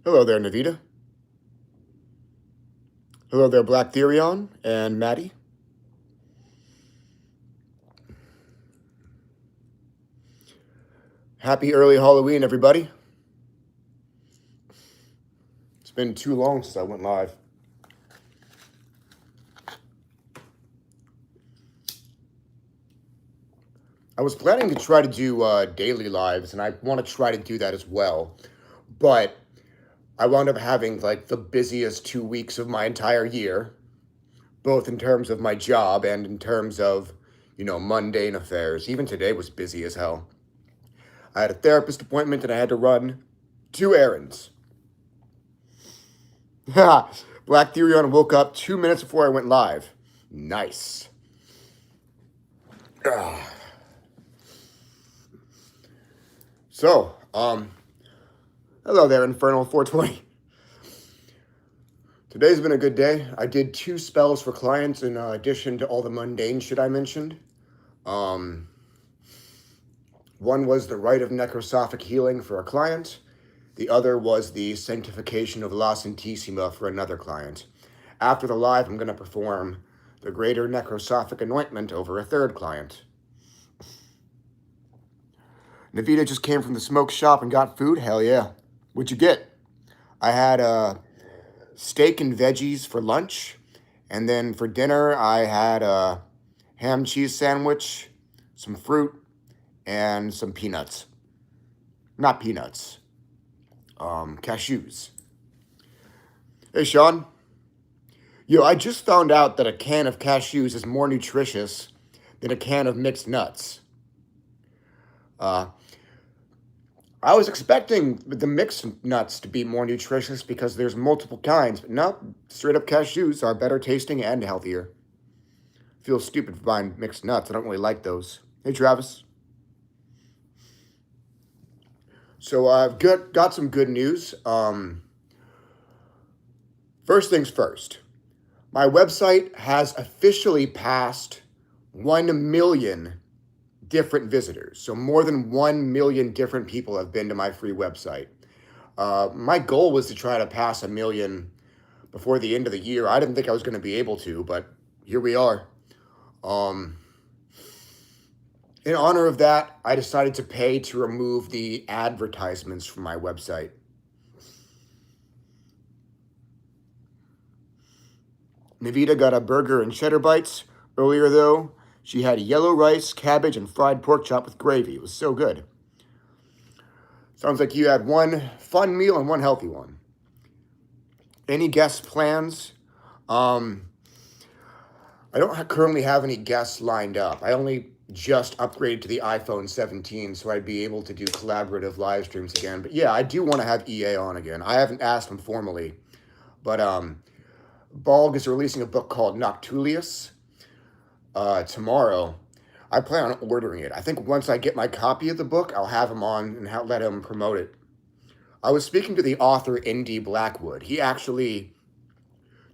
Hello there, Navita. Hello there, Black Therion and Maddie. Happy early Halloween, everybody. It's been too long since I went live. I was planning to try to do daily lives, and I want to try to do that as well. But I wound up having like the busiest 2 weeks of my entire year, both in terms of my job and in terms of, mundane affairs. Even today was busy as hell. I had a therapist appointment and I had to run 2 errands. Black Therion woke up 2 minutes before I went live. Nice. So, hello there, Infernal 420. Today's been a good day. I did 2 spells for clients in addition to all the mundane shit I mentioned. One was the Rite of Necrosophic Healing for a client. The other was the Sanctification of La Santissima for another client. After the live, I'm going to perform the Greater Necrosophic Anointment over a third client. Navita just came from the smoke shop and got food? Hell yeah. What'd you get? I had steak and veggies for lunch. And then for dinner, I had a ham cheese sandwich, some fruit, and some peanuts. Not peanuts. Cashews. Hey, Sean. Yo, I just found out that a can of cashews is more nutritious than a can of mixed nuts. I was expecting the mixed nuts to be more nutritious because there's multiple kinds, but no, straight up cashews are better tasting and healthier. Feel stupid for buying mixed nuts. I don't really like those. Hey, Travis. So I've got some good news. First things first. My website has officially passed 1 million different visitors. So more than 1 million different people have been to my free website. My goal was to try to pass 1 million before the end of the year. I didn't think I was going to be able to, but here we are. In honor of that, I decided to pay to remove the advertisements from my website. Navita got a burger and cheddar bites. Earlier, though, she had yellow rice, cabbage, and fried pork chop with gravy. It was so good. Sounds like you had one fun meal and one healthy one. Any guest plans? I don't currently have any guests lined up. I only just upgraded to the iPhone 17, so I'd be able to do collaborative live streams again. But yeah, I do want to have EA on again. I haven't asked him formally, but Balg is releasing a book called Noctulius tomorrow. I plan on ordering it. I think once I get my copy of the book, I'll have him on and let him promote it. I was speaking to the author N.D. Blackwood. He actually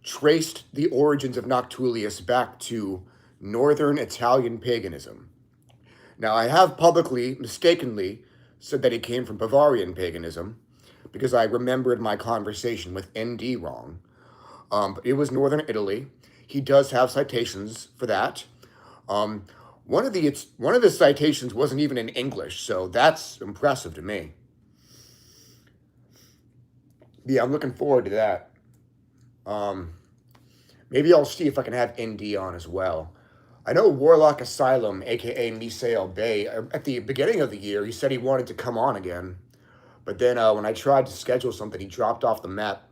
traced the origins of Noctulius back to northern Italian paganism. Now, I have publicly, mistakenly, said that he came from Bavarian paganism because I remembered my conversation with N.D. wrong. But it was northern Italy. He does have citations for that. One of the citations wasn't even in English, so that's impressive to me. Yeah, I'm looking forward to that. Maybe I'll see if I can have ND on as well. I know Warlock Asylum, aka Misael Bay, at the beginning of the year, he said he wanted to come on again. But then when I tried to schedule something, he dropped off the map.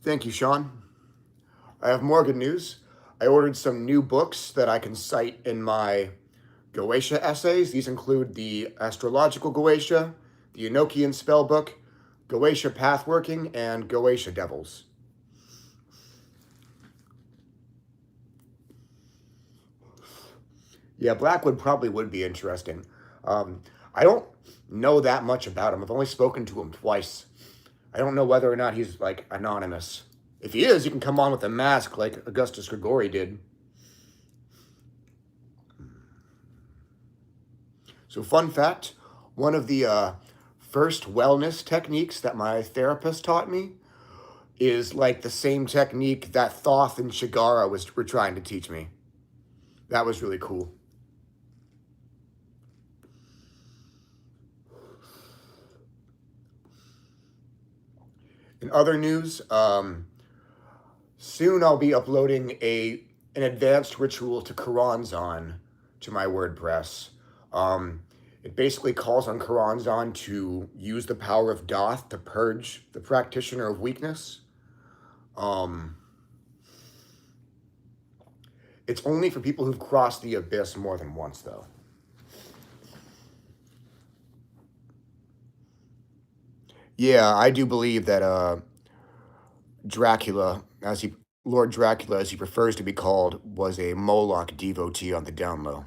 Thank you, Sean. I have more good news. I ordered some new books that I can cite in my Goetia essays. These include the Astrological Goetia, the Enochian Spellbook, Goetia Pathworking, and Goetia Devils. Yeah, Blackwood probably would be interesting. I don't know that much about him. I've only spoken to him twice. I don't know whether or not he's, like, anonymous. If he is, he can come on with a mask like Augustus Grigori did. So, fun fact, one of the first wellness techniques that my therapist taught me is like the same technique that Thoth and Shigara were trying to teach me. That was really cool. In other news, soon I'll be uploading an advanced ritual to Karanzan to my WordPress. It basically calls on Karanzan to use the power of Doth to purge the practitioner of weakness. It's only for people who've crossed the abyss more than once, though. Yeah, I do believe that Dracula, Lord Dracula, as he prefers to be called, was a Moloch devotee on the down low.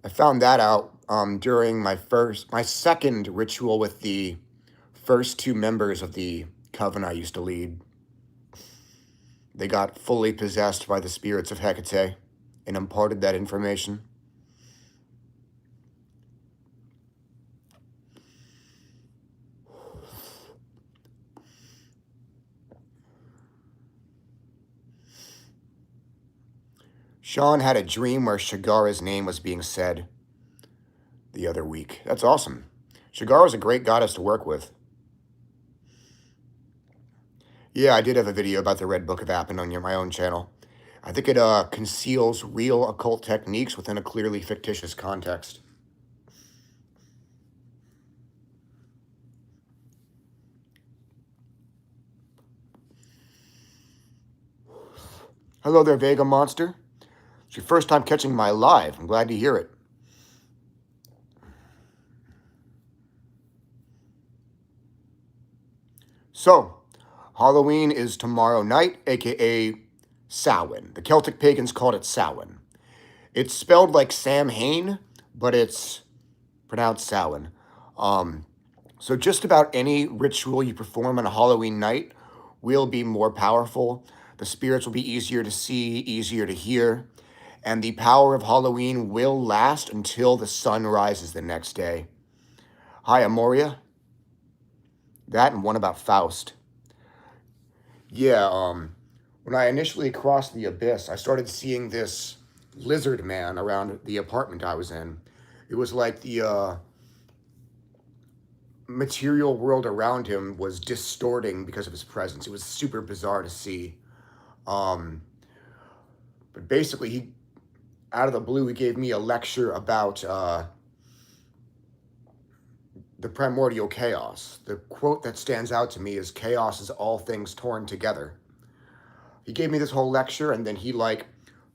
I found that out during my second ritual with the first two members of the coven I used to lead. They got fully possessed by the spirits of Hecate and imparted that information. Sean had a dream where Shigara's name was being said the other week. That's awesome. Shigara's a great goddess to work with. Yeah, I did have a video about the Red Book of Appen on my own channel. I think it conceals real occult techniques within a clearly fictitious context. Hello there, Vega Monster. It's your first time catching my live. I'm glad to hear it. So, Halloween is tomorrow night, aka Samhain. The Celtic pagans called it Samhain. It's spelled like Sam Hain, but it's pronounced Samhain. So just about any ritual you perform on a Halloween night will be more powerful. The spirits will be easier to see, easier to hear, and the power of Halloween will last until the sun rises the next day. Hi, Amoria. That and one about Faust. Yeah, when I initially crossed the abyss, I started seeing this lizard man around the apartment I was in. It was like the material world around him was distorting because of his presence. It was super bizarre to see. But basically, out of the blue, he gave me a lecture about the primordial chaos. The quote that stands out to me is, "Chaos is all things torn together." He gave me this whole lecture, and then he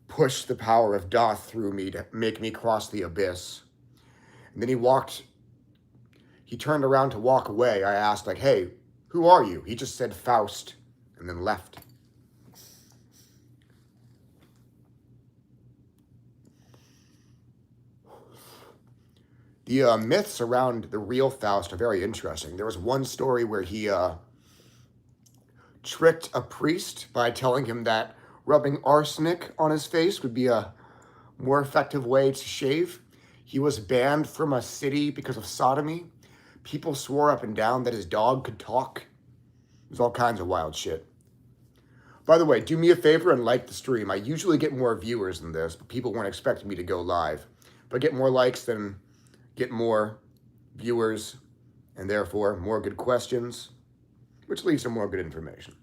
pushed the power of Doth through me to make me cross the abyss. And then he turned around to walk away. I asked, "Hey, who are you?" He just said Faust, and then left. The myths around the real Faust are very interesting. There was one story where he tricked a priest by telling him that rubbing arsenic on his face would be a more effective way to shave. He was banned from a city because of sodomy. People swore up and down that his dog could talk. There's all kinds of wild shit. By the way, do me a favor and like the stream. I usually get more viewers than this, but people weren't expecting me to go live. If I get more likes, then get more viewers, and therefore more good questions, which leads to more good information.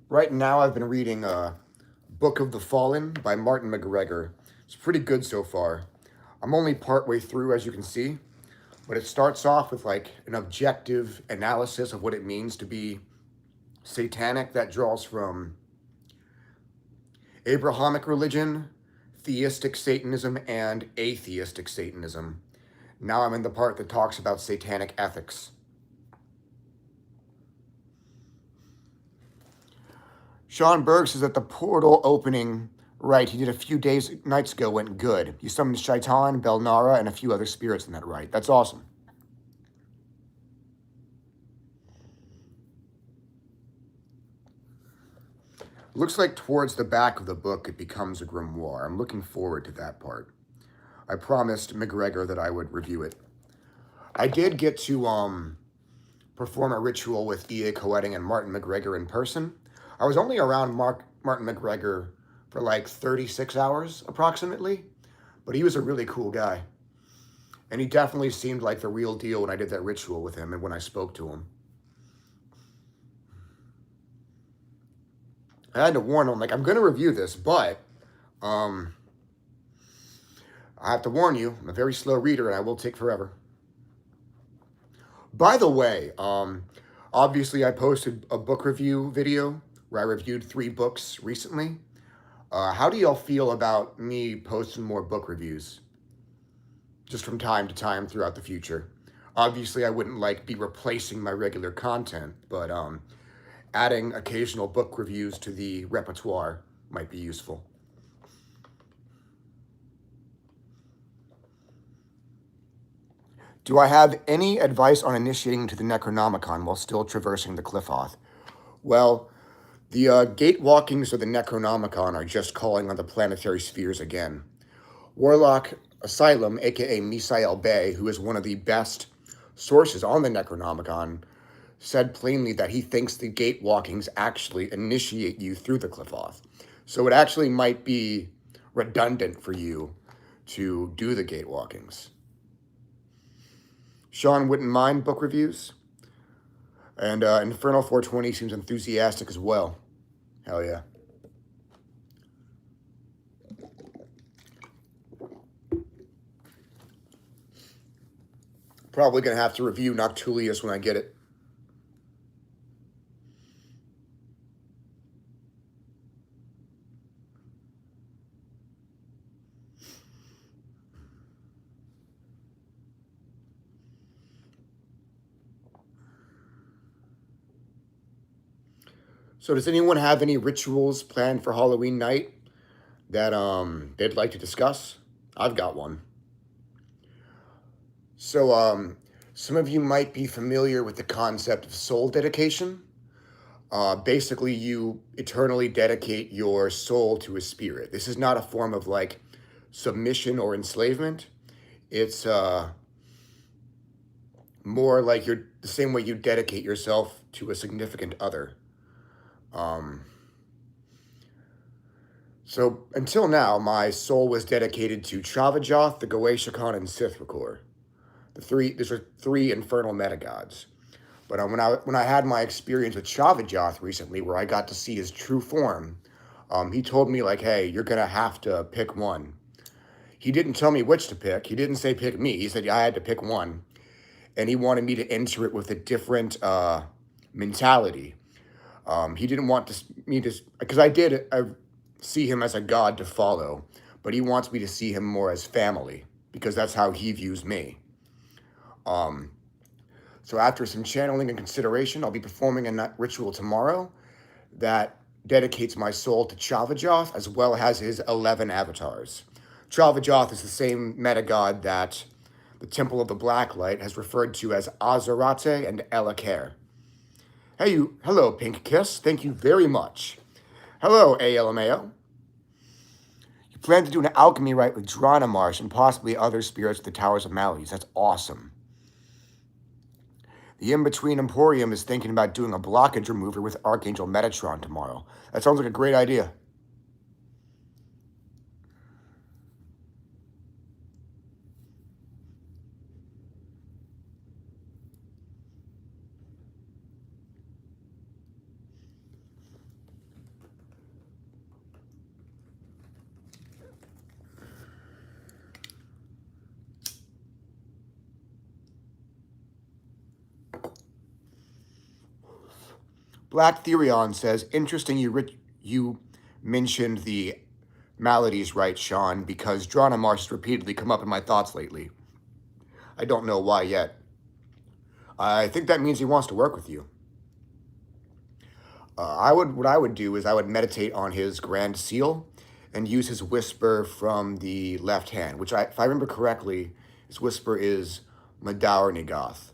Right now, I've been reading Book of the Fallen by Martin McGregor. It's pretty good so far. I'm only partway through, as you can see, but it starts off with an objective analysis of what it means to be satanic that draws from Abrahamic religion, theistic Satanism, and atheistic Satanism. Now I'm in the part that talks about satanic ethics. Sean Berg says that the portal opening, right, he did a few nights ago, went good. He summoned Shaitan, Belnara, and a few other spirits in that rite. That's awesome. Looks like towards the back of the book it becomes a grimoire. I'm looking forward to that part. I promised McGregor that I would review it. I did get to perform a ritual with E.A. Coetting and Martin McGregor in person. I was only around Martin McGregor for like 36 hours approximately, but he was a really cool guy. And he definitely seemed like the real deal when I did that ritual with him and when I spoke to him. I had to warn him, like, I'm going to review this, but I have to warn you, I'm a very slow reader and I will take forever. By the way, obviously I posted a book review video where I reviewed 3 books recently. How do y'all feel about me posting more book reviews? Just from time to time throughout the future. Obviously, I wouldn't be replacing my regular content, but adding occasional book reviews to the repertoire might be useful. Do I have any advice on initiating to the Necronomicon while still traversing the Qliphoth? Well, the gate walkings of the Necronomicon are just calling on the planetary spheres again. Warlock Asylum, aka Misael Bay, who is one of the best sources on the Necronomicon, said plainly that he thinks the gate walkings actually initiate you through the Qliphoth. So it actually might be redundant for you to do the gate walkings. Sean wouldn't mind book reviews. And Infernal 420 seems enthusiastic as well. Hell yeah. Probably going to have to review Noctulius when I get it. So does anyone have any rituals planned for Halloween night that they'd like to discuss? I've got one. So some of you might be familiar with the concept of soul dedication. Basically, you eternally dedicate your soul to a spirit. This is not a form of submission or enslavement. It's more like the same way you dedicate yourself to a significant other. So until now, my soul was dedicated to Chavajoth, the Goetia and Sithrakor. These are 3 infernal metagods. But when I had my experience with Chavajoth recently, where I got to see his true form, he told me hey, you're gonna have to pick one. He didn't tell me which to pick. He didn't say pick me. He said I had to pick one, and he wanted me to enter it with a different mentality. He didn't want me to, because I see him as a god to follow, but he wants me to see him more as family, because that's how he views me. So after some channeling and consideration, I'll be performing a ritual tomorrow that dedicates my soul to Chavajoth, as well as his 11 avatars. Chavajoth is the same metagod that the Temple of the Blacklight has referred to as Azarate and Elakar. Hello, Pink Kiss. Thank you very much. Hello, ALMAO. You plan to do an alchemy rite with Dranamarsh and possibly other spirits of the Towers of Malleus. That's awesome. The In-Between Emporium is thinking about doing a blockage remover with Archangel Metatron tomorrow. That sounds like a great idea. Black Therion says, interesting you mentioned the maladies right, Sean, because Dranamarsh has repeatedly come up in my thoughts lately. I don't know why yet. I think that means he wants to work with you. What I would do is I would meditate on his Grand Seal and use his whisper from the left hand, which if I remember correctly, his whisper is Madaur Nigath.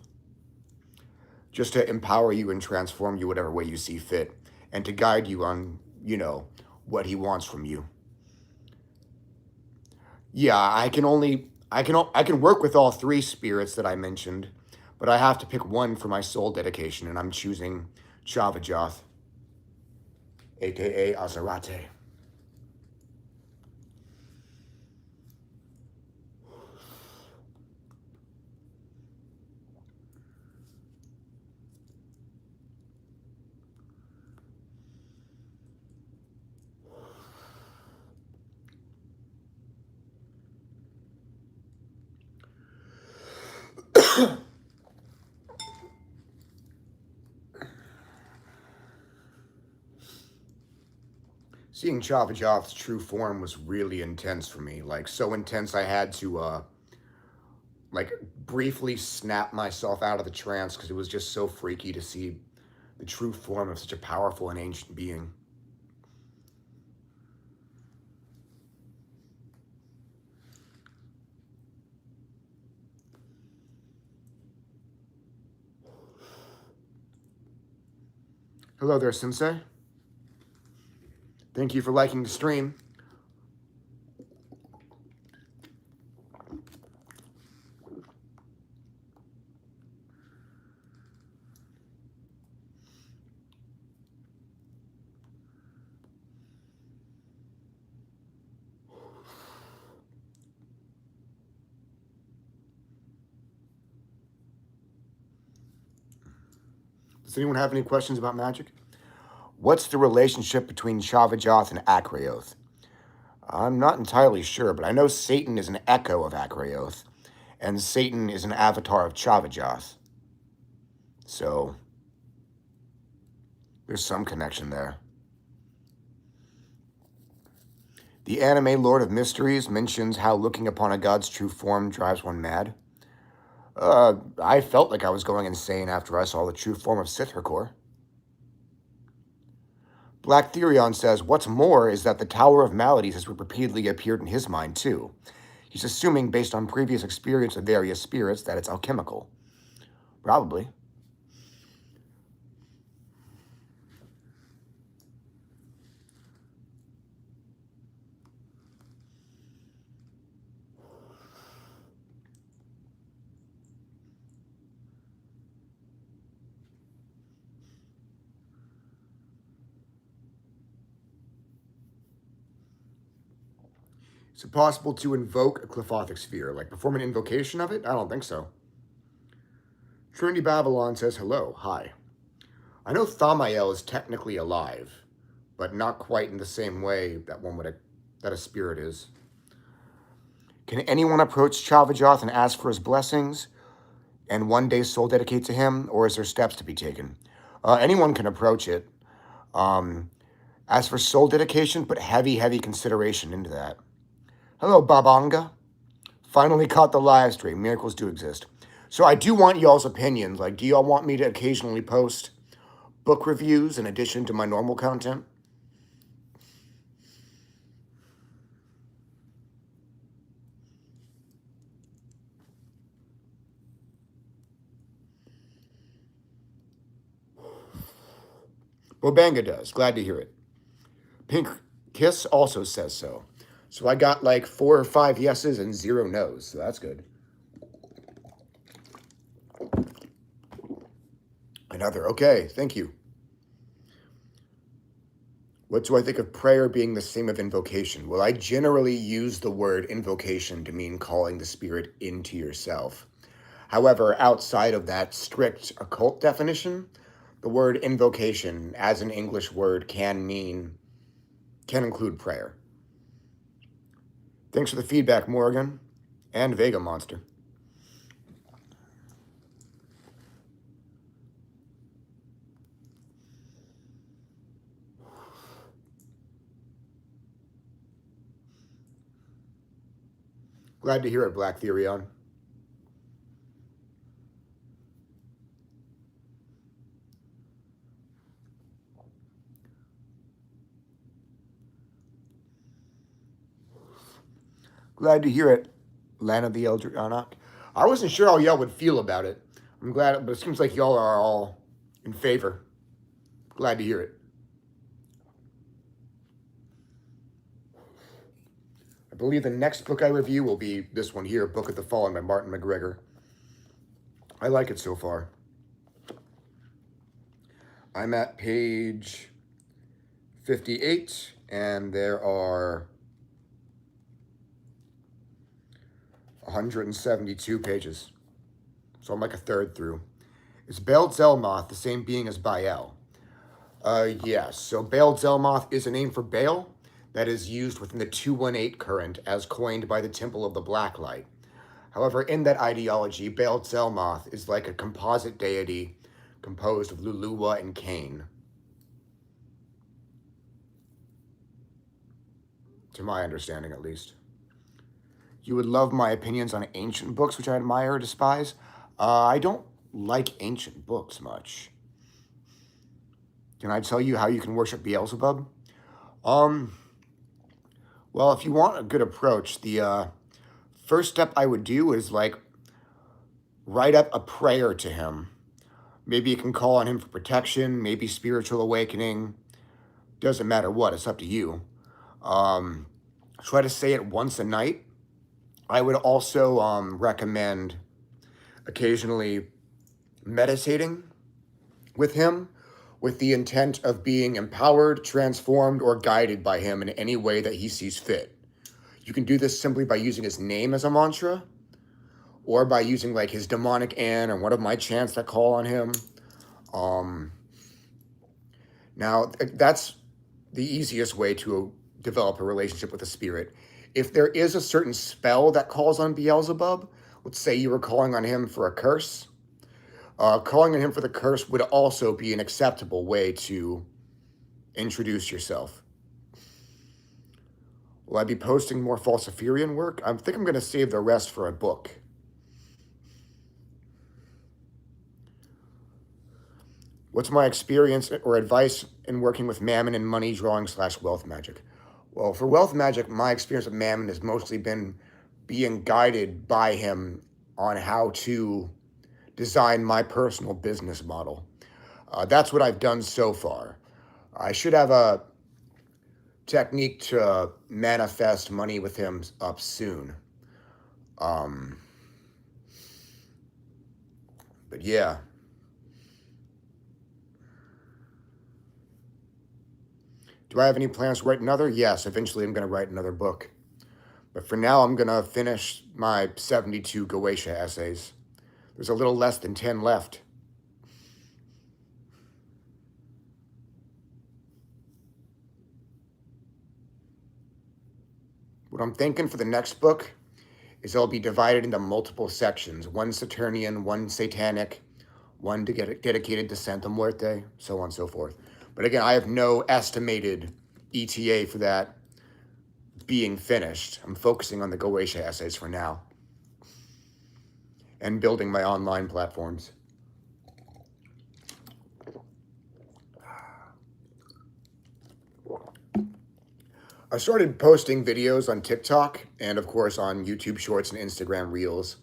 Just to empower you and transform you whatever way you see fit, and to guide you on you know, what he wants from you. Yeah, I can work with all three spirits that I mentioned, but I have to pick one for my soul dedication, and I'm choosing Chavajoth, aka Azarate. Seeing Chavajoth's true form was really intense for me. Like, so intense I had to, like, briefly snap myself out of the trance because it was just so freaky to see the true form of such a powerful and ancient being. Hello there, Sensei. Thank you for liking the stream. Does anyone have any questions about magic? What's the relationship between Chavajoth and Akraoth? I'm not entirely sure, but I know Satan is an echo of Akraoth, and Satan is an avatar of Chavajoth. So, there's some connection there. The anime Lord of Mysteries mentions how looking upon a god's true form drives one mad. I felt like I was going insane after I saw the true form of Sithrakor. Black Therion says, what's more is that the Tower of Maladies has repeatedly appeared in his mind, too. He's assuming, based on previous experience of various spirits, that it's alchemical. Probably. Is it possible to invoke a Clefothic sphere? Like perform an invocation of it? I don't think so. Trinity Babylon says hello. Hi. I know Thamael is technically alive, but not quite in the same way that a spirit is. Can anyone approach Chavajoth and ask for his blessings and one day soul dedicate to him, or is there steps to be taken? Anyone can approach it. As for soul dedication, put heavy, heavy consideration into that. Hello, Babanga. Finally caught the live stream. Miracles do exist. So I do want y'all's opinions. Like, do y'all want me to occasionally post book reviews in addition to my normal content? Bobanga does. Glad to hear it. Pink Kiss also says so. So I got like 4 or 5 yeses and 0 nos. So that's good. Another. Okay, thank you. What do I think of prayer being the same of invocation? Well, I generally use the word invocation to mean calling the spirit into yourself. However, outside of that strict occult definition, the word invocation as an English word can include prayer. Thanks for the feedback, Morgan and Vega Monster. Glad to hear it, Black Therion. Glad to hear it, Lana the Elder Anak. I wasn't sure how y'all would feel about it. I'm glad, but it seems like y'all are all in favor. Glad to hear it. believe the next book I review will be this one here, Book of the Fallen by Martin McGregor. I like it so far. I'm at page 58, and there are 172 pages. So I'm like a third through. Is Baal Zelmoth the same being as Baal? Yes. So Baal Zelmoth is a name for Baal that is used within the 218 current as coined by the Temple of the Blacklight. However, in that ideology, Baal Zelmoth is like a composite deity composed of Luluwa and Cain. To my understanding, at least. You would love my opinions on ancient books, which I admire or despise. I don't like ancient books much. Can I tell you how you can worship Beelzebub? Well, if you want a good approach, the first step I would do is like write up a prayer to him. Maybe you can call on him for protection, maybe spiritual awakening. Doesn't matter what, it's up to you. Try to say it once a night. I would also recommend occasionally meditating with him with the intent of being empowered, transformed, or guided by him in any way that he sees fit. You can do this simply by using his name as a mantra, or by using like his demonic Ann or one of my chants that call on him. Now, that's the easiest way to develop a relationship with a spirit. If there is a certain spell that calls on Beelzebub, let's say you were calling on him for a curse, calling on him for the curse would also be an acceptable way to introduce yourself. Will I be posting more Falsiferian work? I think I'm going to save the rest for a book. What's my experience or advice in working with Mammon and money drawing / wealth magic? Well, for wealth magic, my experience with Mammon has mostly been being guided by him on how to design my personal business model. That's what I've done so far. I should have a technique to manifest money with him up soon. But yeah. Do I have any plans to write another? Yes, eventually I'm going to write another book. But for now, I'm going to finish my 72 Goetia essays. There's a little less than 10 left. What I'm thinking for the next book is it'll be divided into multiple sections. One Saturnian, one Satanic, one to get dedicated to Santa Muerte, so on and so forth. But again, I have no estimated ETA for that being finished. I'm focusing on the Goetia essays for now and building my online platforms. I started posting videos on TikTok and, of course, on YouTube Shorts and Instagram Reels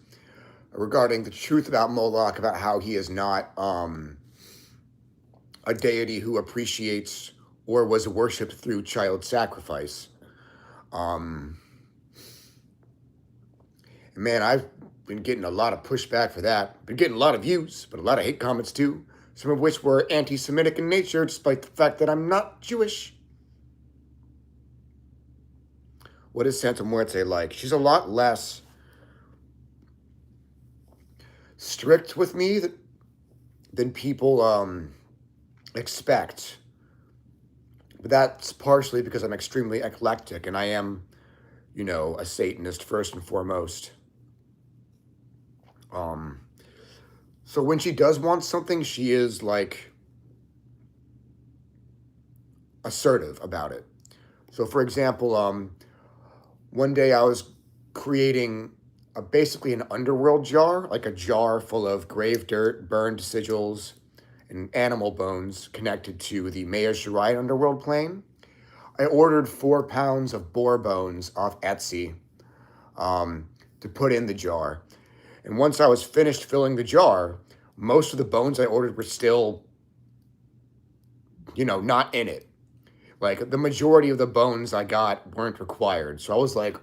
regarding the truth about Moloch, about how he is not a deity who appreciates or was worshipped through child sacrifice. Man, I've been getting a lot of pushback for that. Been getting a lot of views, but a lot of hate comments too, some of which were anti-Semitic in nature, despite the fact that I'm not Jewish. What is Santa Muerte like? She's a lot less strict with me than people expect. But that's partially because I'm extremely eclectic and I am, you know, a Satanist first and foremost. So when she does want something, she is like assertive about it. So for example, one day I was creating basically an underworld jar, like a jar full of grave dirt, burned sigils, and animal bones connected to the Maya Shirai underworld plane. I ordered 4 pounds of boar bones off Etsy to put in the jar. And once I was finished filling the jar, most of the bones I ordered were still, you know, not in it. Like, the majority of the bones I got weren't required. So I was like,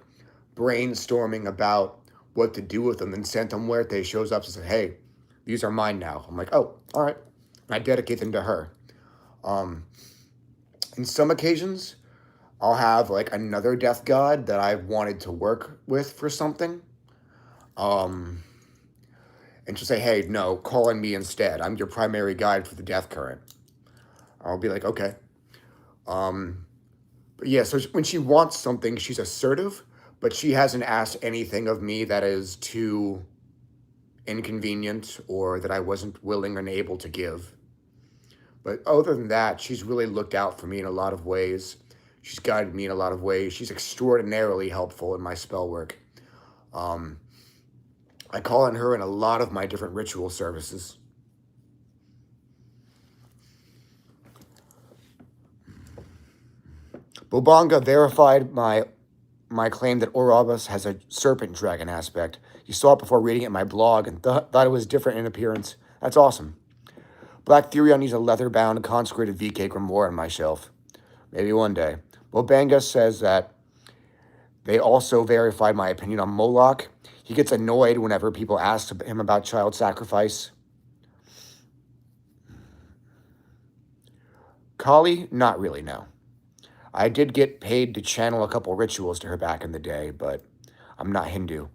brainstorming about what to do with them. And Santa Muerte shows up and says, hey, these are mine now. I'm like, oh, all right. And I dedicate them to her. In some occasions, I'll have like another death god that I wanted to work with for something. And she'll say, hey, no, call on me instead. I'm your primary guide for the death current. I'll be like, okay. But yeah, so when she wants something, she's assertive, but she hasn't asked anything of me that is too inconvenient or that I wasn't willing and able to give. But other than that, she's really looked out for me in a lot of ways. She's guided me in a lot of ways. She's extraordinarily helpful in my spell work. I call on her in a lot of my different ritual services. Bobanga verified my claim that Orobus has a serpent dragon aspect. He saw it before reading it in my blog and thought it was different in appearance. That's awesome. Black Therion needs a leather-bound consecrated VK Grimoire on my shelf. Maybe one day. Bobanga says that they also verified my opinion on Moloch. He gets annoyed whenever people ask him about child sacrifice. Kali, not really, no. I did get paid to channel a couple rituals to her back in the day, but I'm not Hindu.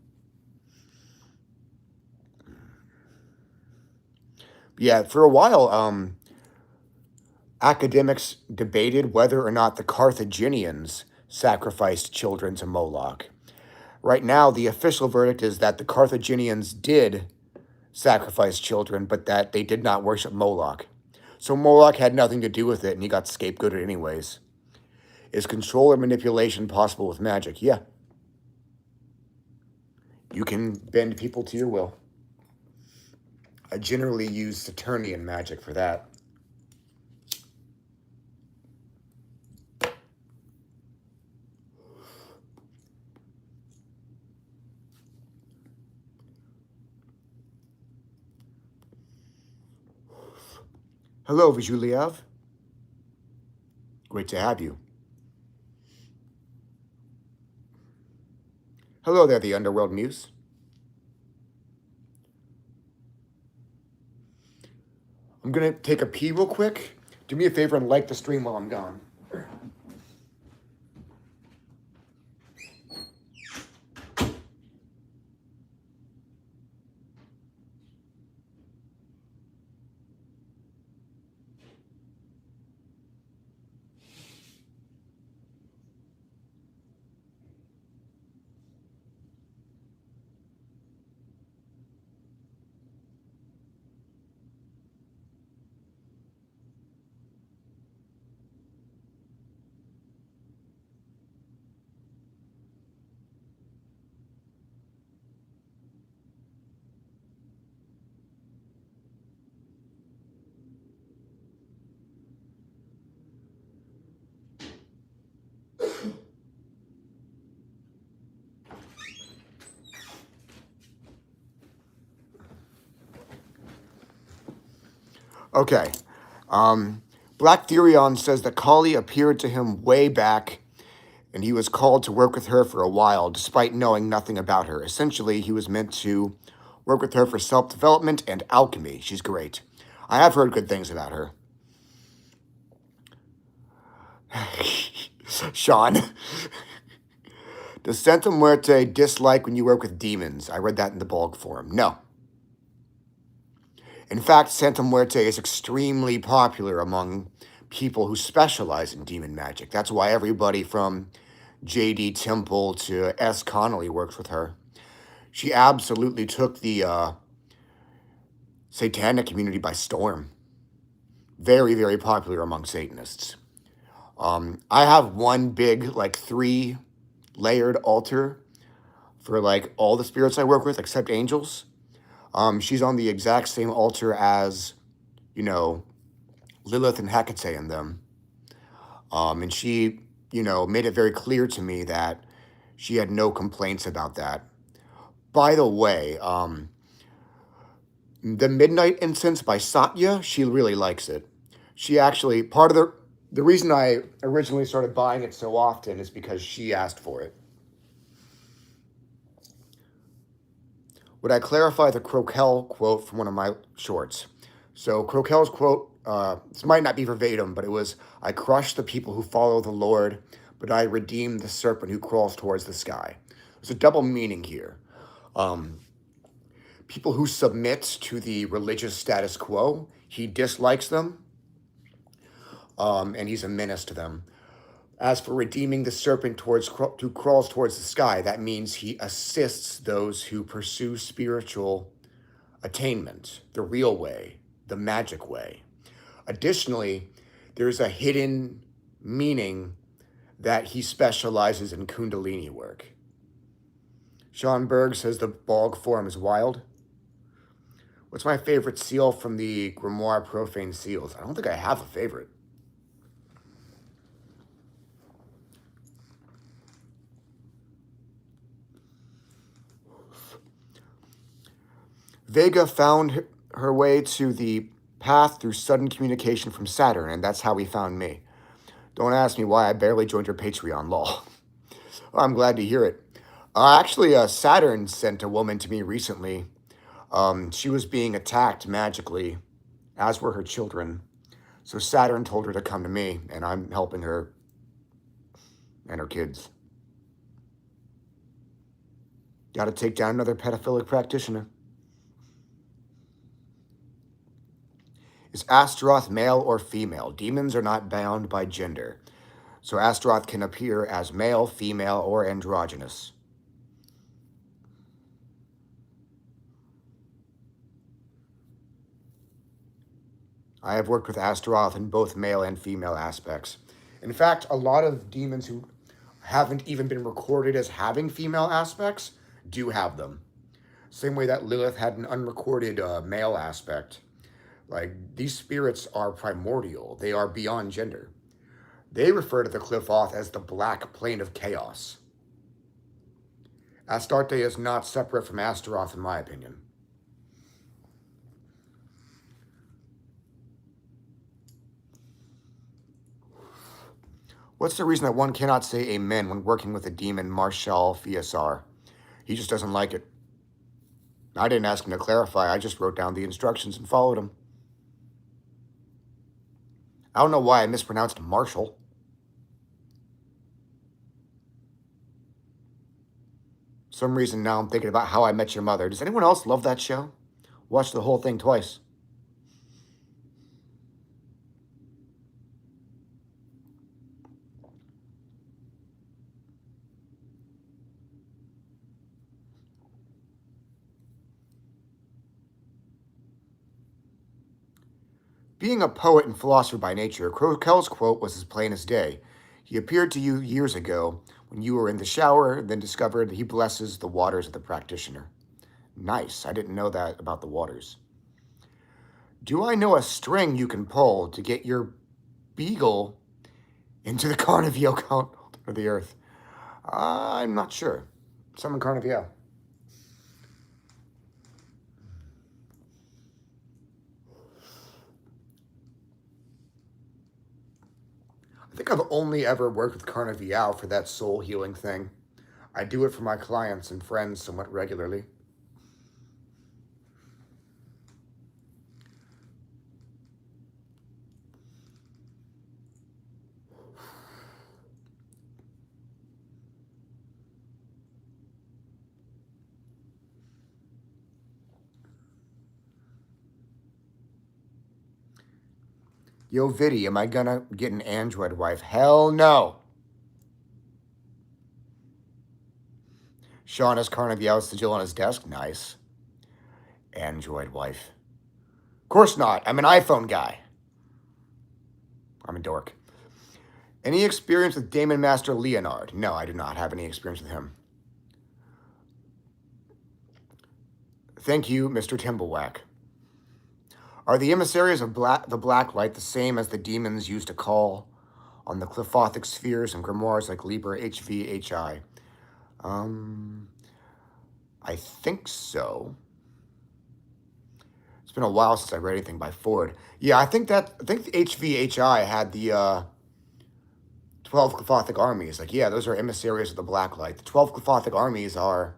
Yeah, for a while, academics debated whether or not the Carthaginians sacrificed children to Moloch. Right now, the official verdict is that the Carthaginians did sacrifice children, but that they did not worship Moloch. So Moloch had nothing to do with it, and he got scapegoated anyways. Is control or manipulation possible with magic? Yeah. You can bend people to your will. I generally use Saturnian magic for that. Hello, Vizhuliev. Great to have you. Hello there, the Underworld Muse. I'm going to take a pee real quick. Do me a favor and like the stream while I'm gone. Okay. Black Therion says that Kali appeared to him way back, and he was called to work with her for a while, despite knowing nothing about her. Essentially, he was meant to work with her for self-development and alchemy. She's great. I have heard good things about her. Sean. Does Santa Muerte dislike when you work with demons? I read that in the blog forum. No. In fact, Santa Muerte is extremely popular among people who specialize in demon magic. That's why everybody from J.D. Temple to S. Connolly works with her. She absolutely took the satanic community by storm. Very, very popular among Satanists. I have one big, like, 3-layered altar for, like, all the spirits I work with, except angels. She's on the exact same altar as, you know, Lilith and Hecate and them. And she, you know, made it very clear to me that she had no complaints about that. By the way, the Midnight Incense by Satya, she really likes it. She actually, part of the reason I originally started buying it so often is because she asked for it. Would I clarify the Croquel quote from one of my shorts? So Croquel's quote, this might not be verbatim, but it was, I crush the people who follow the Lord, but I redeem the serpent who crawls towards the sky. There's a double meaning here. People who submit to the religious status quo, he dislikes them, and he's a menace to them. As for redeeming the serpent who crawls towards the sky, that means he assists those who pursue spiritual attainment, the real way, the magic way. Additionally, there's a hidden meaning that he specializes in Kundalini work. Sean Berg says the Bog form is wild. What's my favorite seal from the Grimoire Profane Seals? I don't think I have a favorite. Vega found her way to the path through sudden communication from Saturn, and that's how he found me. Don't ask me why I barely joined her Patreon, lol. I'm glad to hear it. Actually, Saturn sent a woman to me recently. She was being attacked magically, as were her children. So Saturn told her to come to me, and I'm helping her and her kids. Got to take down another pedophilic practitioner. Is Astaroth male or female? Demons are not bound by gender. So Astaroth can appear as male, female, or androgynous. I have worked with Astaroth in both male and female aspects. In fact, a lot of demons who haven't even been recorded as having female aspects do have them. Same way that Lilith had an unrecorded male aspect. Like, these spirits are primordial. They are beyond gender. They refer to the Qliphoth as the black plane of chaos. Astarte is not separate from Astaroth, in my opinion. What's the reason that one cannot say amen when working with a demon, Marshal Fiasar? He just doesn't like it. I didn't ask him to clarify. I just wrote down the instructions and followed them. I don't know why I mispronounced Marshall. For some reason now I'm thinking about How I Met Your Mother. Does anyone else love that show? Watch the whole thing twice. Being a poet and philosopher by nature, Croquel's quote was as plain as day. He appeared to you years ago when you were in the shower, then discovered that he blesses the waters of the practitioner. Nice. I didn't know that about the waters. Do I know a string you can pull to get your beagle into the Carnivio count of the earth? I'm not sure. Summon Carnivio. I think I've only ever worked with Carnivio for that soul healing thing. I do it for my clients and friends somewhat regularly. Yo, Viddy, am I gonna get an Android wife? Hell no. Sean has Carnivio sigil on his desk. Nice. Android wife. Of course not. I'm an iPhone guy. I'm a dork. Any experience with Demon Master Leonard? No, I do not have any experience with him. Thank you, Mr. Timblewack. Are the emissaries of the Black Light the same as the demons used to call on the Qliphothic spheres and grimoires like Liber HVHI? I think so. It's been a while since I read anything by Ford. Yeah, I think the HVHI had the 12 Qliphothic armies. Like, yeah, those are emissaries of the Black Light. The 12 Qliphothic armies are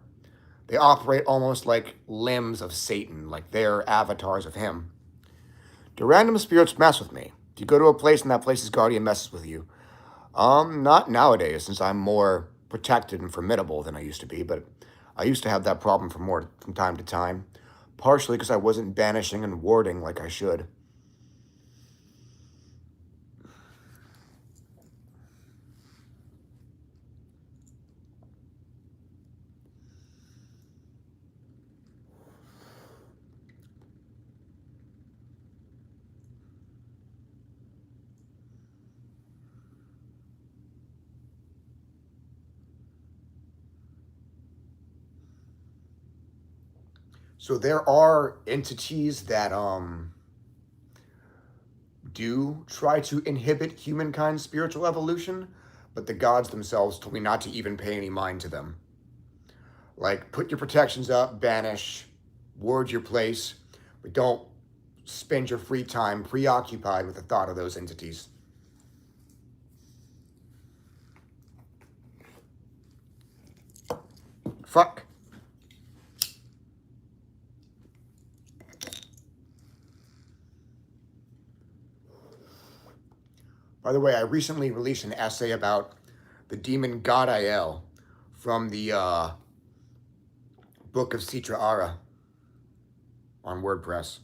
They operate almost like limbs of Satan, like they're avatars of him. Do random spirits mess with me? Do you go to a place and that place's guardian messes with you? Not nowadays, since I'm more protected and formidable than I used to be, but I used to have that problem from time to time, partially because I wasn't banishing and warding like I should. So there are entities that do try to inhibit humankind's spiritual evolution, but the gods themselves told me not to even pay any mind to them. Like, put your protections up, banish, ward your place, but don't spend your free time preoccupied with the thought of those entities. Fuck. By the way, I recently released an essay about the demon Gadael from the Book of Sitra Ara on WordPress.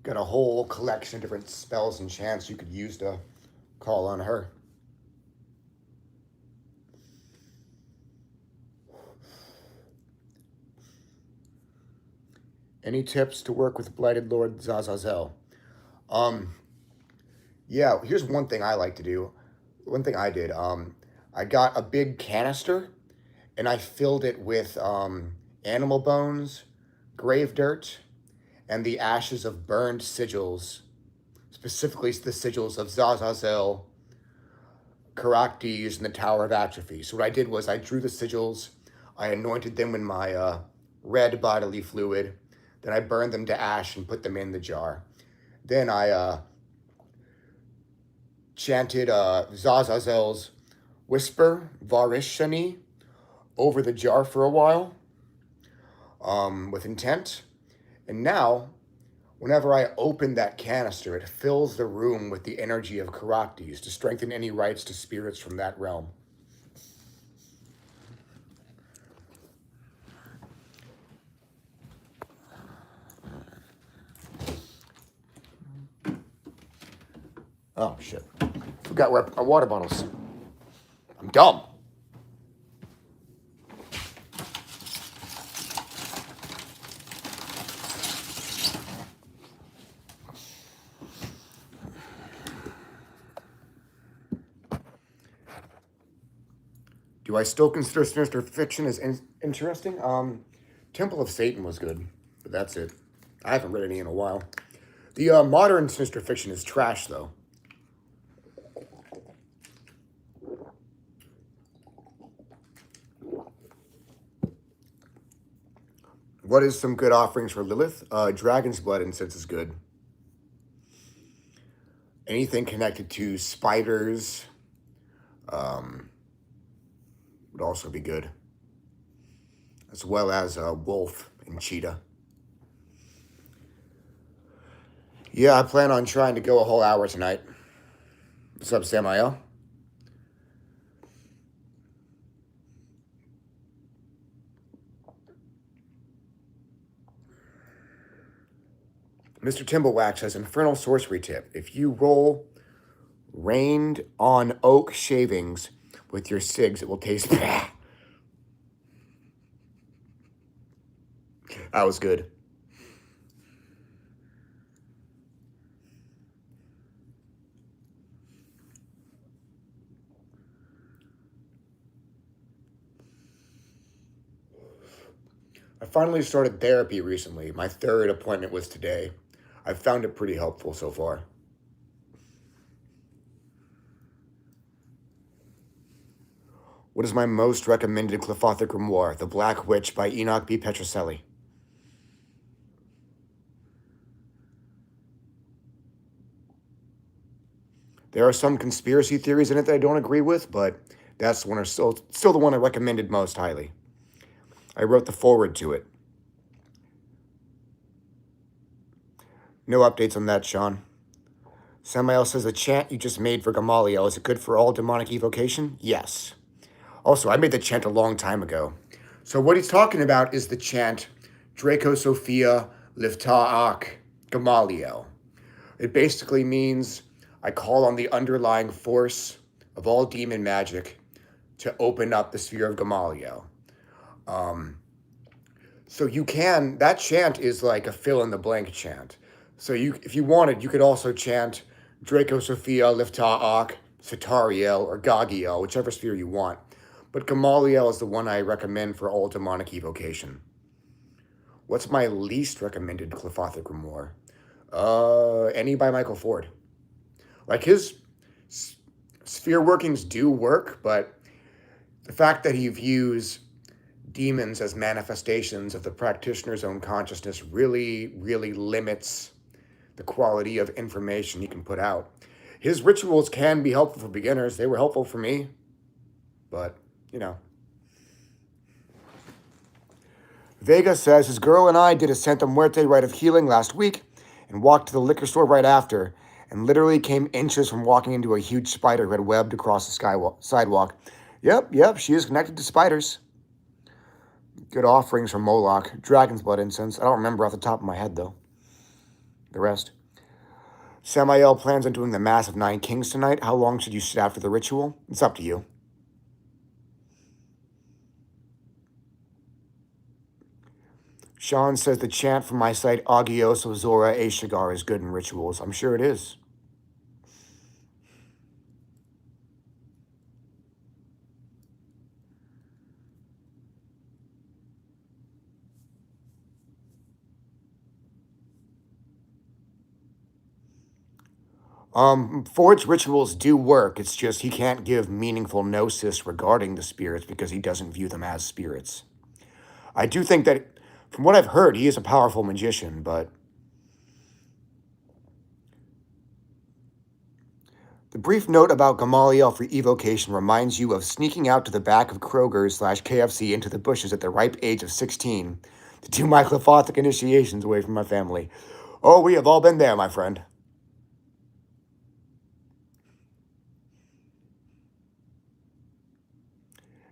Got a whole collection of different spells and chants you could use to call on her. Any tips to work with Blighted Lord Zazazel? Yeah, here's one thing I like to do. One thing I did. I got a big canister and I filled it with animal bones, grave dirt, and the ashes of burned sigils, specifically the sigils of Zazazel, Caractes, and the Tower of Atrophy. So what I did was I drew the sigils, I anointed them in my red bodily fluid, then I burned them to ash and put them in the jar. Then I chanted Zazazel's Whisper, Varishani, over the jar for a while with intent. And now, whenever I open that canister, it fills the room with the energy of Caractes to strengthen any rights to spirits from that realm. Oh, shit. Forgot where our water bottles. I'm dumb. Do I still consider sinister fiction as interesting? Temple of Satan was good, but that's it. I haven't read any in a while. The modern sinister fiction is trash, though. What is some good offerings for Lilith? Dragon's blood incense is good. Anything connected to spiders would also be good, as well as wolf and cheetah. Yeah, I plan on trying to go a whole hour tonight. What's up, Samael? Mr. Timblewax has infernal sorcery tip. If you roll rained on oak shavings with your cigs, it will taste bad. That was good. I finally started therapy recently. My third appointment was today. I've found it pretty helpful so far. What is my most recommended Clefothic grimoire? The Black Witch by Enoch B. Petrocelli. There are some conspiracy theories in it that I don't agree with, but that's the one still the one I recommended most highly. I wrote the foreword to it. No updates on that, Sean. Samael says the chant you just made for Gamaliel, is it good for all demonic evocation? Yes. Also, I made the chant a long time ago. So what he's talking about is the chant Draco Sophia Lifta'ak Gamaliel. It basically means I call on the underlying force of all demon magic to open up the sphere of Gamaliel. So you can, that chant is like a fill-in-the-blank chant. So if you wanted, you could also chant Draco Sophia Lifta'ak Satariel or Gagiel, whichever sphere you want. But Gamaliel is the one I recommend for all demonic evocation. What's my least recommended Clefothic grimoire? Any by Michael Ford. Like, his sphere workings do work, but the fact that he views demons as manifestations of the practitioner's own consciousness really, really limits the quality of information he can put out. His rituals can be helpful for beginners. They were helpful for me, but, you know. Vega says, his girl and I did a Santa Muerte rite of healing last week and walked to the liquor store right after and literally came inches from walking into a huge spider who had webbed across the sidewalk. Yep, she is connected to spiders. Good offerings from Moloch. Dragon's blood incense. I don't remember off the top of my head, though. The rest. Samael plans on doing the Mass of 9 Kings tonight. How long should you sit after the ritual? It's up to you. Sean says the chant from my site, Agios Ozora Eshagar, is good in rituals. I'm sure it is. Ford's rituals do work. It's just he can't give meaningful gnosis regarding the spirits because he doesn't view them as spirits. I do think that, from what I've heard, he is a powerful magician, but the brief note about Gamaliel for evocation reminds you of sneaking out to the back of Kroger's/KFC into the bushes at the ripe age of 16 to do my Clefothic initiations away from my family. Oh, we have all been there, my friend.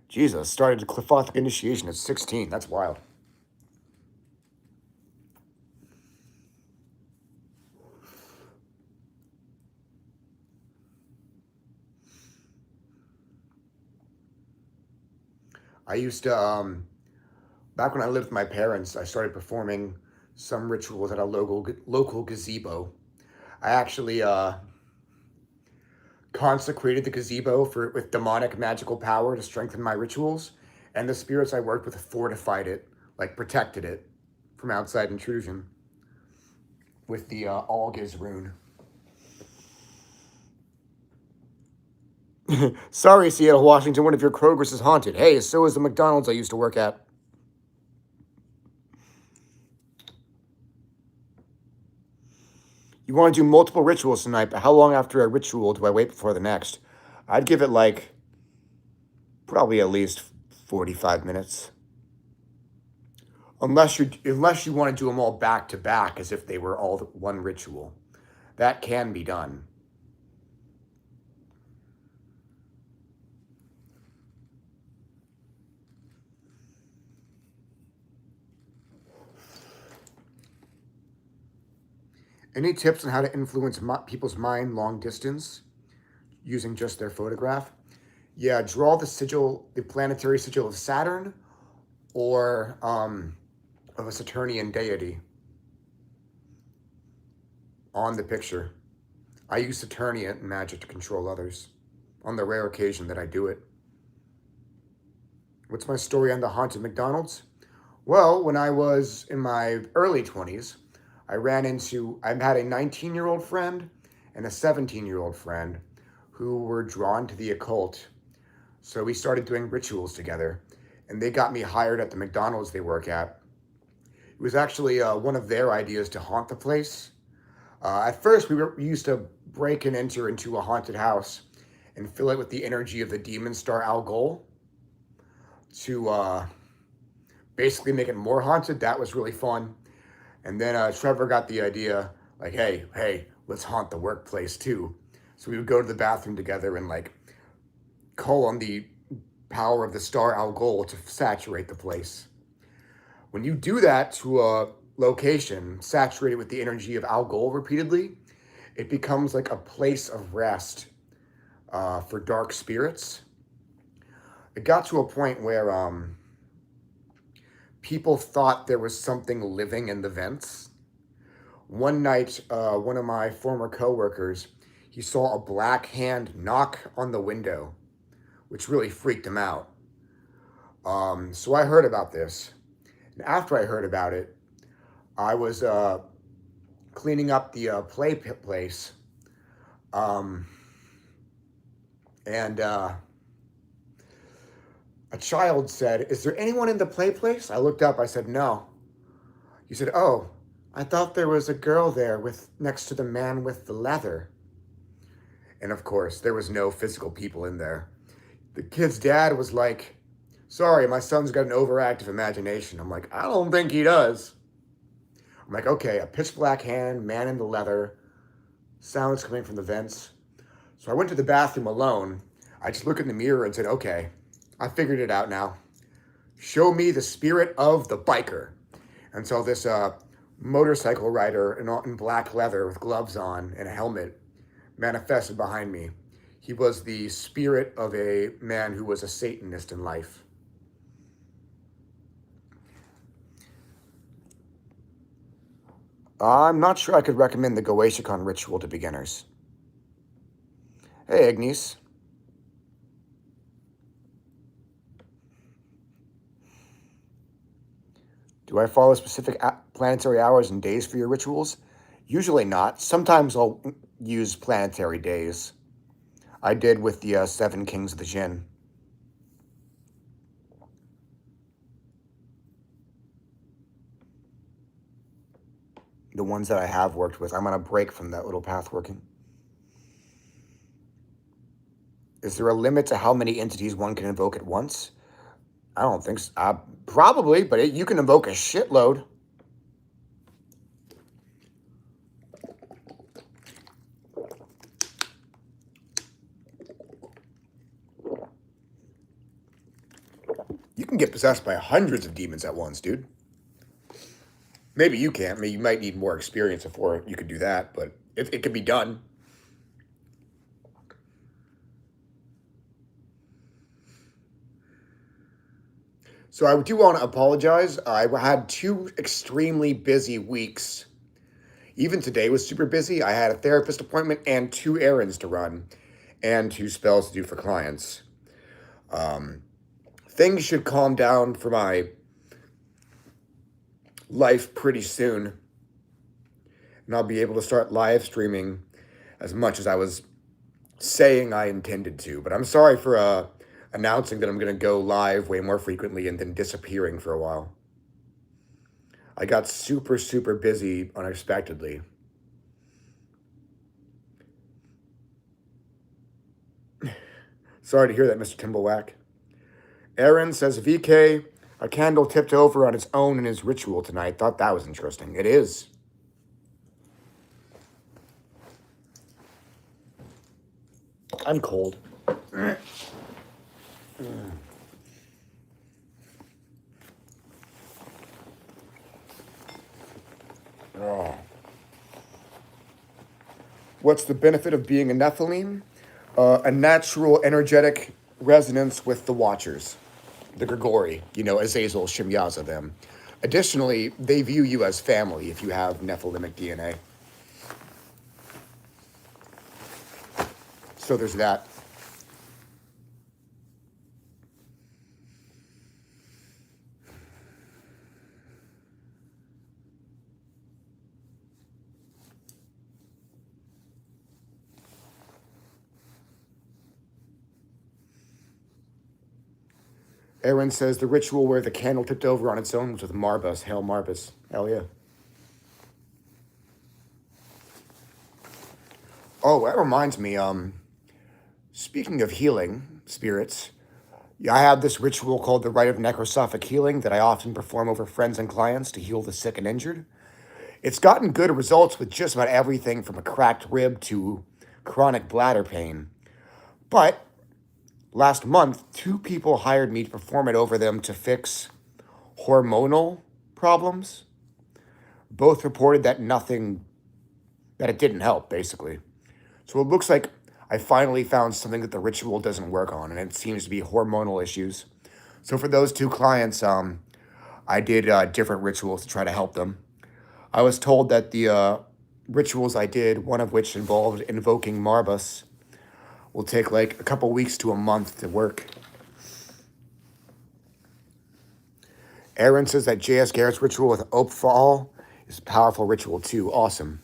Jesus, started a Clefothic initiation at 16. That's wild. I used to, back when I lived with my parents, I started performing some rituals at a local gazebo. I actually consecrated the gazebo with demonic magical power to strengthen my rituals, and the spirits I worked with fortified it, like protected it from outside intrusion with the Algiz rune. Sorry, Seattle, Washington, one of your Kroger's is haunted. Hey, so is the McDonald's I used to work at. You want to do multiple rituals tonight, but how long after a ritual do I wait before the next? I'd give it like probably at least 45 minutes. Unless you want to do them all back to back as if they were all one ritual. That can be done. Any tips on how to influence people's mind long distance using just their photograph? Yeah, draw the sigil, the planetary sigil of Saturn or of a Saturnian deity on the picture. I use Saturnian magic to control others on the rare occasion that I do it. What's my story on the haunted McDonald's? Well, when I was in my early 20s, I had a 19-year-old friend and a 17-year-old friend who were drawn to the occult. So we started doing rituals together, and they got me hired at the McDonald's they work at. It was actually one of their ideas to haunt the place. At first, we used to break and enter into a haunted house and fill it with the energy of the demon star Al Ghul to basically make it more haunted. That was really fun. And then Trevor got the idea, like, hey, let's haunt the workplace too. So we would go to the bathroom together and like call on the power of the star Al Ghul to saturate the place. When you do that to a location saturated with the energy of Al Ghul repeatedly, it becomes like a place of rest for dark spirits. It got to a point where people thought there was something living in the vents. One night, one of my former coworkers, he saw a black hand knock on the window, which really freaked him out. So I heard about this. And after I heard about it, I was cleaning up the play place. And a child said, "Is there anyone in the play place?" I looked up, I said, "No." He said, "Oh, I thought there was a girl there next to the man with the leather." And of course, there was no physical people in there. The kid's dad was like, "Sorry, my son's got an overactive imagination." I'm like, "I don't think he does." I'm like, okay, a pitch black hand, man in the leather, sounds coming from the vents. So I went to the bathroom alone. I just looked in the mirror and said, okay, I figured it out now. Show me the spirit of the biker. And so this motorcycle rider in black leather with gloves on and a helmet manifested behind me. He was the spirit of a man who was a Satanist in life. I'm not sure I could recommend the Goetia ritual to beginners. Hey, Agnes. Do I follow specific planetary hours and days for your rituals? Usually not. Sometimes I'll use planetary days. I did with the 7 Kings of the Jinn. The ones that I have worked with. I'm on a break from that little path working. Is there a limit to how many entities one can invoke at once? I don't think so. Probably, but you can invoke a shitload. You can get possessed by hundreds of demons at once, dude. Maybe you can't. I mean, you might need more experience before you could do that, but it can be done. So I do want to apologize. I had 2 extremely busy weeks. Even today was super busy. I had a therapist appointment and 2 errands to run and 2 spells to do for clients. Things should calm down for my life pretty soon. And I'll be able to start live streaming as much as I was saying I intended to. But I'm sorry for announcing that I'm going to go live way more frequently and then disappearing for a while. I got super, super busy unexpectedly. Sorry to hear that, Mr. Timblewhack. Aaron says, VK, a candle tipped over on its own in his ritual tonight. Thought that was interesting. It is. I'm cold. Oh. What's the benefit of being a Nephilim? A natural energetic resonance with the Watchers, the Grigori, Azazel, Shimyaza, them. Additionally, they view you as family if you have Nephilimic DNA. So there's that. Aaron says the ritual where the candle tipped over on its own was with Marbus. Hail Marbus. Hell yeah. Oh, that reminds me, speaking of healing spirits, I have this ritual called the Rite of Necrosophic Healing that I often perform over friends and clients to heal the sick and injured. It's gotten good results with just about everything from a cracked rib to chronic bladder pain. But last month, 2 people hired me to perform it over them to fix hormonal problems. Both reported that it didn't help, basically. So it looks like I finally found something that the ritual doesn't work on, and it seems to be hormonal issues. So for those 2 clients, I did different rituals to try to help them. I was told that the rituals I did, one of which involved invoking Marbus, will take like a couple weeks to a month to work. Aaron says that J.S. Garrett's ritual with Opal is a powerful ritual too. Awesome.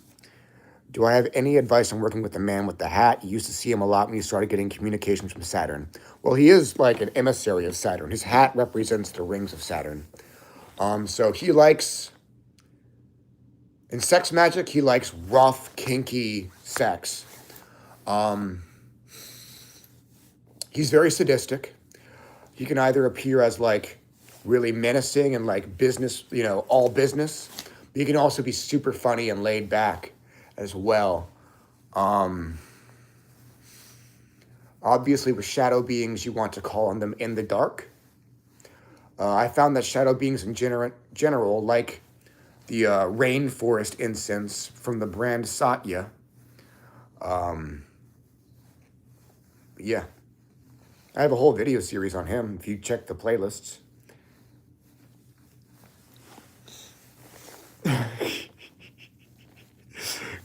Do I have any advice on working with the man with the hat? You used to see him a lot when you started getting communications from Saturn. Well, he is like an emissary of Saturn. His hat represents the rings of Saturn. So he likes, in sex magic, he likes rough, kinky sex. He's very sadistic. He can either appear as like really menacing and like business, all business. But he can also be super funny and laid back as well. Obviously with shadow beings, you want to call on them in the dark. I found that shadow beings in general, like the rainforest incense from the brand Satya. Yeah. I have a whole video series on him if you check the playlists.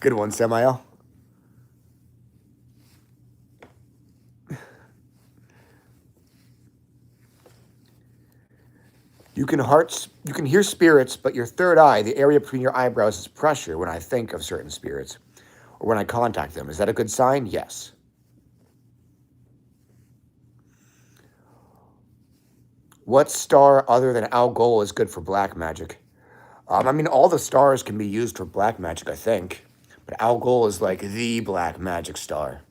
Good one, Samael. You can hear spirits, but your third eye, the area between your eyebrows, is pressure when I think of certain spirits or when I contact them. Is that a good sign? Yes. What star other than Algol is good for black magic? All the stars can be used for black magic, I think. But Algol is like the black magic star.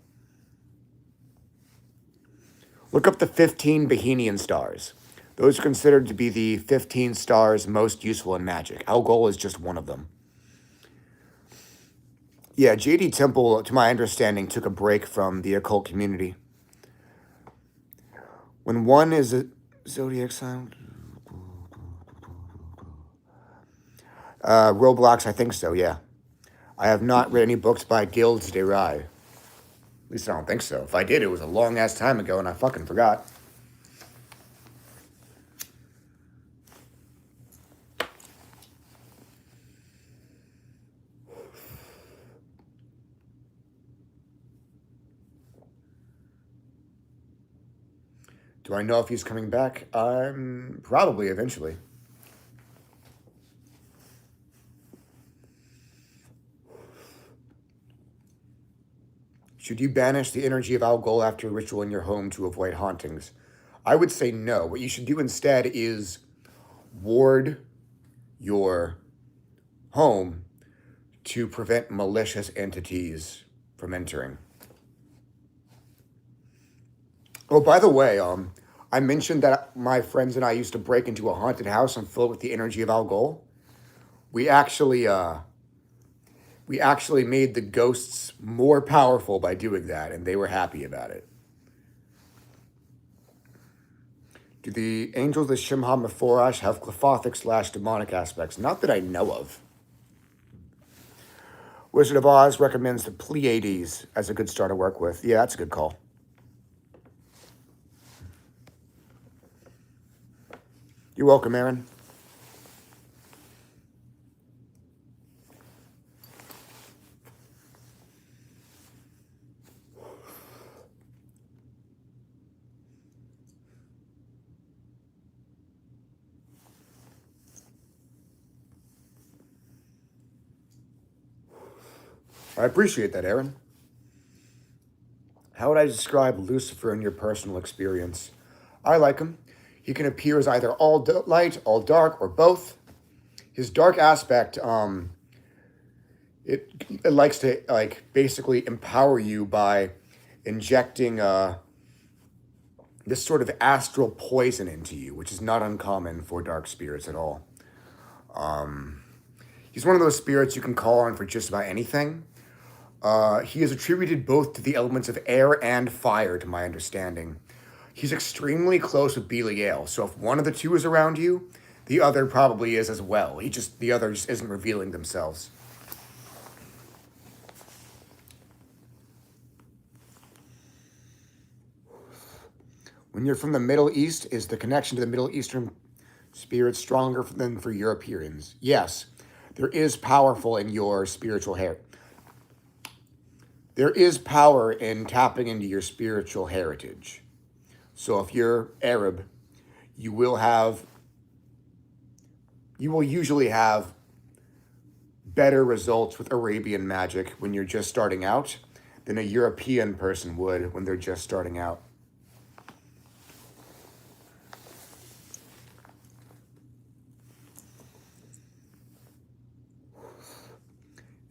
Look up the 15 Bohemian stars. Those are considered to be the 15 stars most useful in magic. Algol is just one of them. Yeah, J.D. Temple, to my understanding, took a break from the occult community. When one is a zodiac sign... Roblox, I think so, yeah. I have not read any books by Gilles de Rais. At least I don't think so. If I did, it was a long-ass time ago and I fucking forgot. Do I know if he's coming back? Probably eventually. Should you banish the energy of Algol after a ritual in your home to avoid hauntings? I would say no. What you should do instead is ward your home to prevent malicious entities from entering. Oh, by the way, I mentioned that my friends and I used to break into a haunted house and fill it with the energy of Algol. We actually made the ghosts more powerful by doing that, and they were happy about it. Do the angels of Shimha Mephorash have clefothic / demonic aspects? Not that I know of. Wizard of Oz recommends the Pleiades as a good star to work with. Yeah, that's a good call. You're welcome, Aaron. I appreciate that, Aaron. How would I describe Lucifer in your personal experience? I like him. He can appear as either all light, all dark, or both. His dark aspect, it likes to basically empower you by injecting this sort of astral poison into you, which is not uncommon for dark spirits at all. He's one of those spirits you can call on for just about anything. He is attributed both to the elements of air and fire, to my understanding. He's extremely close with Belial, so if one of the two is around you, the other probably is as well. The other just isn't revealing themselves. When you're from the Middle East, is the connection to the Middle Eastern spirits stronger than for Europeans? Yes, there is powerful in your spiritual hair. There is power in tapping into your spiritual heritage. So if you're Arab, you will usually have better results with Arabian magic when you're just starting out than a European person would when they're just starting out.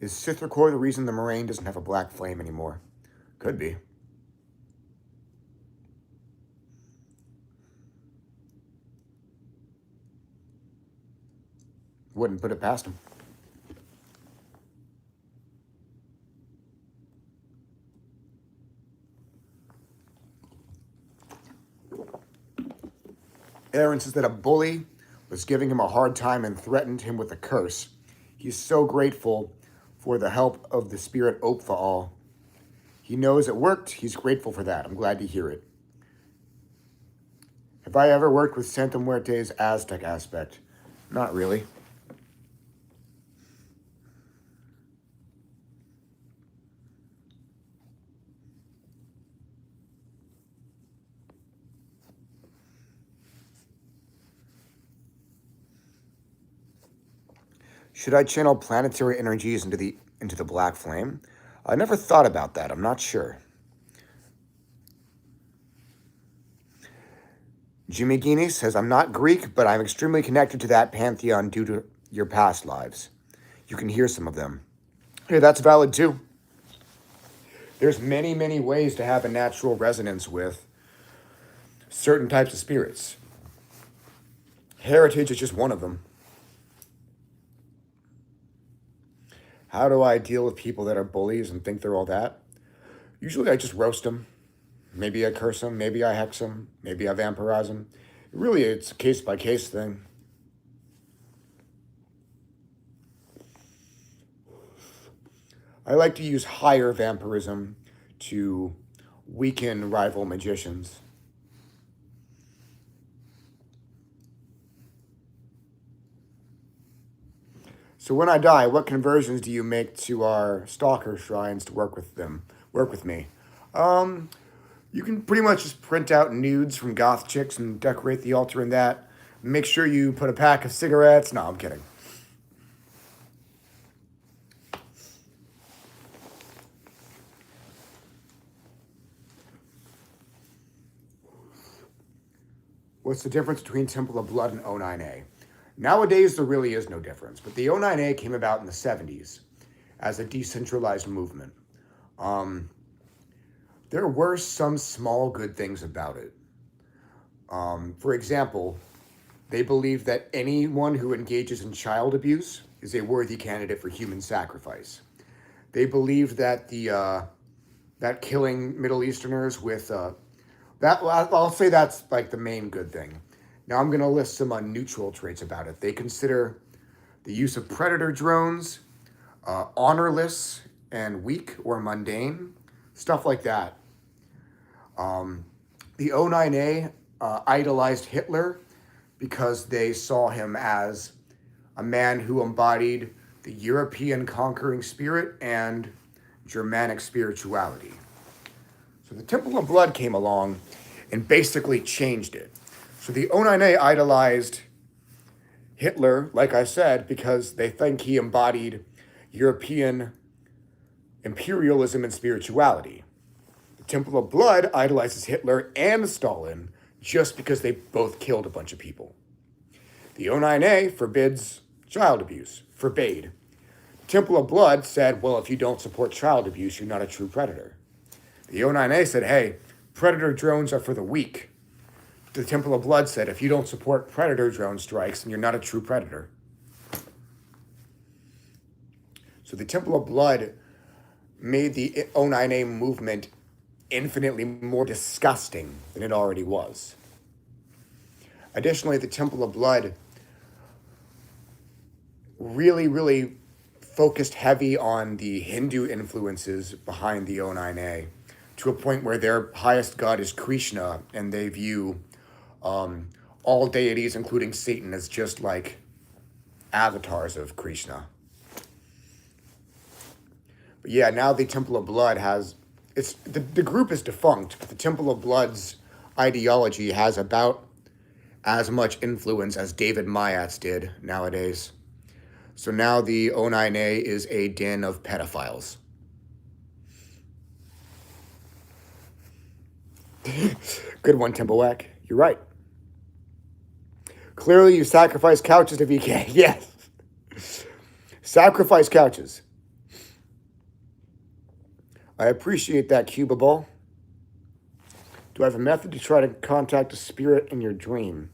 Is Cithricor the reason the moraine doesn't have a black flame anymore? Could be. Wouldn't put it past him. Aaron says that a bully was giving him a hard time and threatened him with a curse. He's so grateful for the help of the spirit Opfaal. He knows it worked. He's grateful for that. I'm glad to hear it. Have I ever worked with Santa Muerte's Aztec aspect? Not really. Should I channel planetary energies into the black flame? I never thought about that. I'm not sure. Jimmy Guinness says, I'm not Greek, but I'm extremely connected to that pantheon due to your past lives. You can hear some of them. Hey, that's valid too. There's many, many ways to have a natural resonance with certain types of spirits. Heritage is just one of them. How do I deal with people that are bullies and think they're all that? Usually I just roast them. Maybe I curse them. Maybe I hex them. Maybe I vampirize them. Really, it's a case-by-case thing. I like to use higher vampirism to weaken rival magicians. So when I die, what conversions do you make to our stalker shrines to work with me? You can pretty much just print out nudes from goth chicks and decorate the altar in that. Make sure you put a pack of cigarettes. No, I'm kidding. What's the difference between Temple of Blood and O9A? Nowadays, there really is no difference, but the O9A came about in the 70s as a decentralized movement. There were some small good things about it. For example, they believe that anyone who engages in child abuse is a worthy candidate for human sacrifice. They believe that that killing Middle Easterners with I'll say that's like the main good thing. Now I'm going to list some neutral traits about it. They consider the use of predator drones honorless and weak or mundane, stuff like that. The O9A idolized Hitler because they saw him as a man who embodied the European conquering spirit and Germanic spirituality. So the Temple of Blood came along and basically changed it. So the O9A idolized Hitler, like I said, because they think he embodied European imperialism and spirituality. The Temple of Blood idolizes Hitler and Stalin just because they both killed a bunch of people. The O9A forbids child abuse, forbade. Temple of Blood said, well, if you don't support child abuse, you're not a true predator. The O9A said, hey, predator drones are for the weak. The Temple of Blood said, if you don't support predator drone strikes, then you're not a true predator. So the Temple of Blood made the O9A movement infinitely more disgusting than it already was. Additionally, the Temple of Blood really focused heavy on the Hindu influences behind the O9A, to a point where their highest god is Krishna, and they view all deities, including Satan, as just like avatars of Krishna. But yeah, now the Temple of Blood has, the group is defunct, but the Temple of Blood's ideology has about as much influence as David Mayat's did nowadays. So now the O9A is a den of pedophiles. Good one, Timberwack. You're right. Clearly, you sacrifice couches to VK. Yes. Sacrifice couches. I appreciate that, Cuba Ball. Do I have a method to try to contact a spirit in your dream?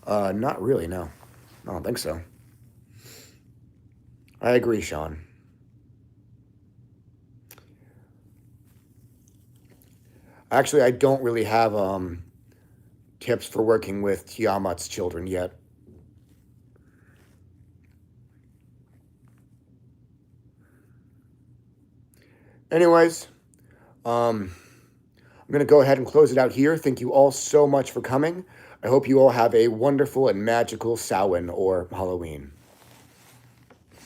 Not really, no. I don't think so. I agree, Sean. Actually, I don't really have tips for working with Tiamat's children yet. Anyways, I'm going to go ahead and close it out here. Thank you all so much for coming. I hope you all have a wonderful and magical Samhain or Halloween.